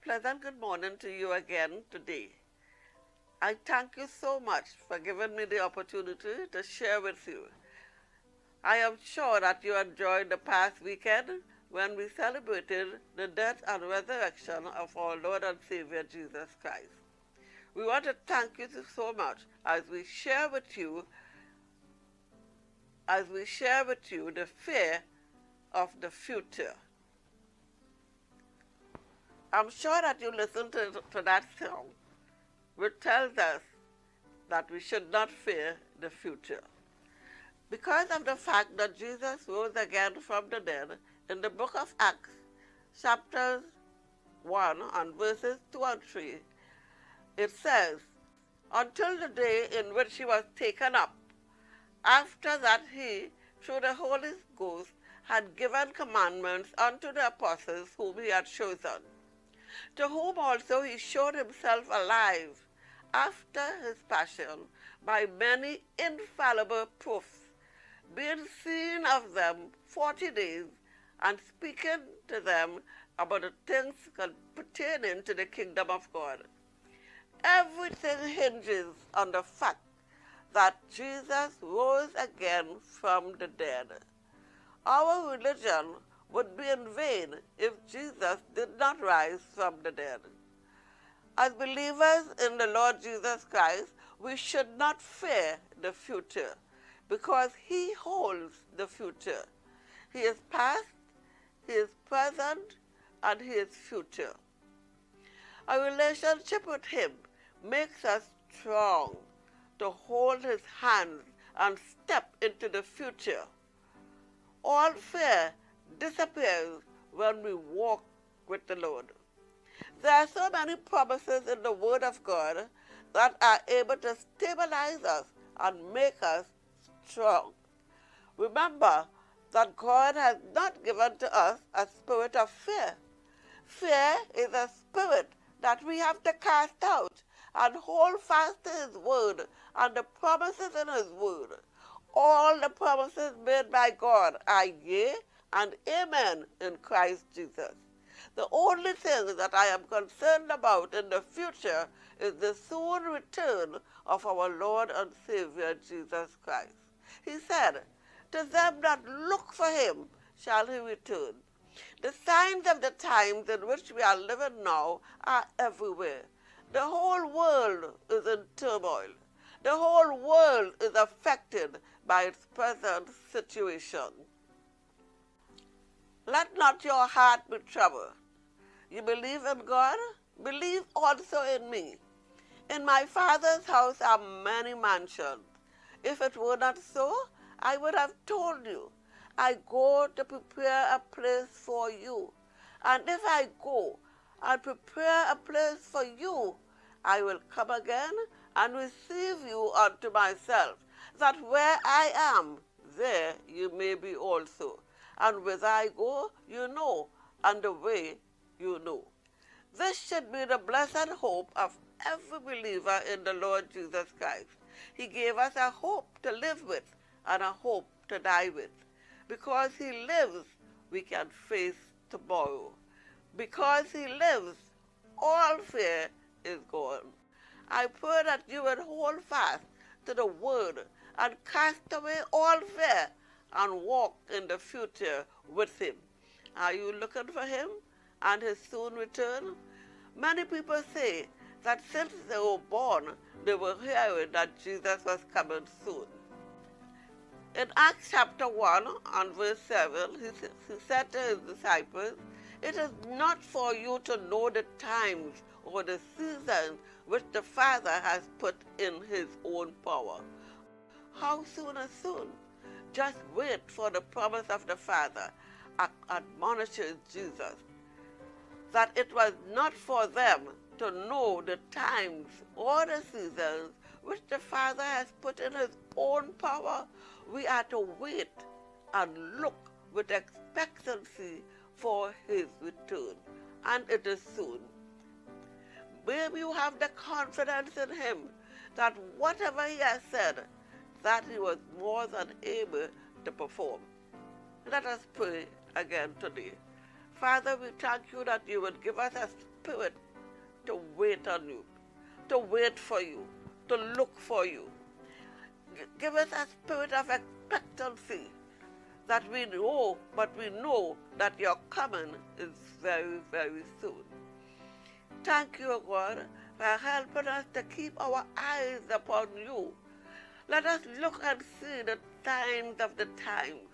pleasant good morning to you again today. I thank you so much for giving me the opportunity to share with you. I am sure that you enjoyed the past weekend when we celebrated the death and resurrection of our Lord and Savior Jesus Christ. We want to thank you so much as we share with you the fear of the future. I'm sure that you listened to that song, which tells us that we should not fear the future. Because of the fact that Jesus rose again from the dead, in the book of Acts, chapters 1 and verses 2 and 3, it says, until the day in which he was taken up, after that he, through the Holy Ghost, had given commandments unto the apostles whom he had chosen, to whom also he showed himself alive after his passion by many infallible proofs, being seen of them 40 days, and speaking to them about the things pertaining to the kingdom of God. Everything hinges on the fact that Jesus rose again from the dead. Our religion would be in vain if Jesus did not rise from the dead. As believers in the Lord Jesus Christ, we should not fear the future because he holds the future. He is past, he is present, and he is future. A relationship with him makes us strong to hold his hand and step into the future. All fear disappears when we walk with the Lord. There are so many promises in the Word of God that are able to stabilize us and make us strong. Remember that God has not given to us a spirit of fear. Fear is a spirit that we have to cast out and hold fast to his word and the promises in his word. All the promises made by God are yea and amen in Christ Jesus. The only thing that I am concerned about in the future is the soon return of our Lord and Savior Jesus Christ. He said, to them that look for him shall he return. The signs of the times in which we are living now are everywhere. The whole world is in turmoil. The whole world is affected by its present situation. Let not your heart be troubled. You believe in God? Believe also in me. In my Father's house are many mansions. If it were not so, I would have told you. I go to prepare a place for you. And if I go and prepare a place for you, I will come again and receive you unto myself, that where I am, there you may be also. And whither I go, you know, and the way you know. This should be the blessed hope of every believer in the Lord Jesus Christ. He gave us a hope to live with and a hope to die with. Because he lives, we can face tomorrow. Because he lives, all fear is gone. I pray that you will hold fast to the word and cast away all fear and walk in the future with him. Are you looking for him and his soon return? Many people say that since they were born, they were hearing that Jesus was coming soon. In Acts chapter 1 and verse 7, he said to his disciples, it is not for you to know the times or the seasons which the Father has put in his own power. How soon is soon? Just wait for the promise of the Father, admonishes Jesus, that it was not for them to know the times or the seasons which the Father has put in his own power. We are to wait and look with expectancy for his return, and it is soon. Maybe you have the confidence in him that whatever he has said, that he was more than able to perform. Let us pray again today. Father, we thank you that you would give us a spirit to wait on you, to wait for you, to look for you. Give us a spirit of expectancy that we know, but we know that your coming is very, very soon. Thank you, God, for helping us to keep our eyes upon you. Let us look and see the signs of the times,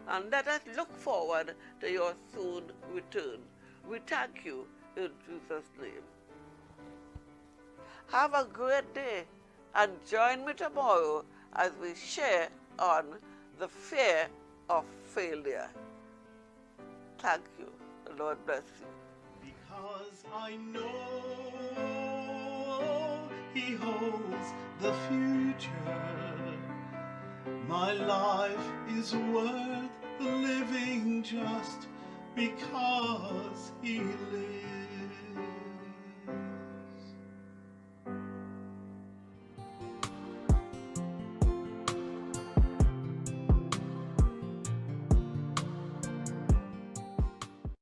and let us look forward to your soon return. We thank you in Jesus' name. Have a great day, and join me tomorrow as we share on the fear of failure. Thank you. The Lord bless you. Because I know He holds the future. My life is worth living just because He lives.